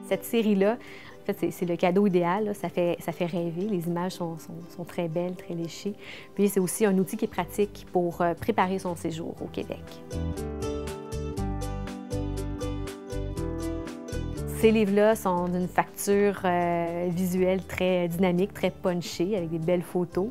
Cette série-là, en fait, c'est le cadeau idéal, là. Ça fait rêver. Les images sont très belles, très léchées. Puis c'est aussi un outil qui est pratique pour préparer son séjour au Québec. Ces livres-là sont d'une facture visuelle très dynamique, très punchée, avec des belles photos.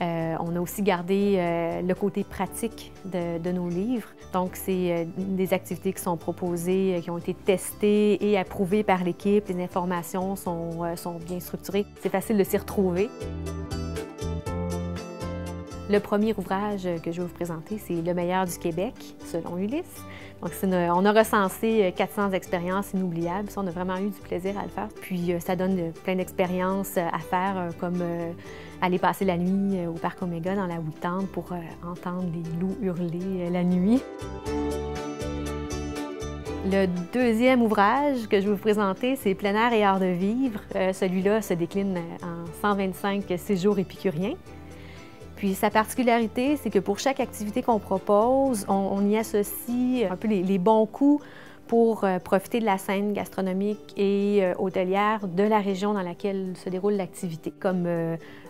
On a aussi gardé le côté pratique de nos livres. Donc, c'est des activités qui sont proposées, qui ont été testées et approuvées par l'équipe. Les informations sont bien structurées. C'est facile de s'y retrouver. Le premier ouvrage que je vais vous présenter, c'est Le meilleur du Québec, selon Ulysse. Donc, on a recensé 400 expériences inoubliables. Ça, on a vraiment eu du plaisir à le faire. Puis, ça donne plein d'expériences à faire, comme aller passer la nuit au parc Omega dans la Ouitande pour entendre les loups hurler la nuit. Le deuxième ouvrage que je vais vous présenter, c'est Plein air et art de vivre. Celui-là se décline en 125 séjours épicuriens. Puis sa particularité, c'est que pour chaque activité qu'on propose, on y associe un peu les bons coups pour profiter de la scène gastronomique et hôtelière de la région dans laquelle se déroule l'activité. Comme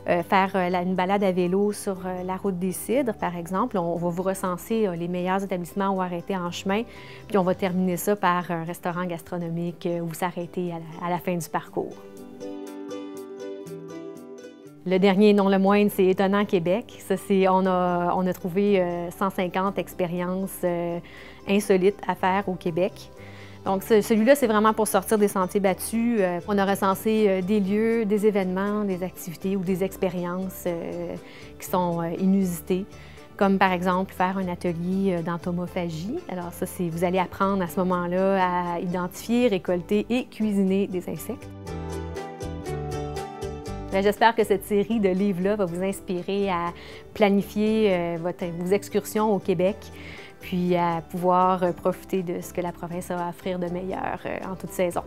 faire une balade à vélo sur la route des Cidres, par exemple. On va vous recenser les meilleurs établissements où arrêter en chemin, puis on va terminer ça par un restaurant gastronomique où s'arrêter à la fin du parcours. Le dernier, non le moindre, c'est Étonnant Québec. Ça, on a trouvé 150 expériences insolites à faire au Québec. Donc, celui-là, c'est vraiment pour sortir des sentiers battus. On a recensé des lieux, des événements, des activités ou des expériences qui sont inusitées, comme par exemple faire un atelier d'entomophagie. Alors ça, vous allez apprendre à ce moment-là à identifier, récolter et cuisiner des insectes. J'espère que cette série de livres-là va vous inspirer à planifier vos excursions au Québec, puis à pouvoir profiter de ce que la province a à offrir de meilleur en toute saison.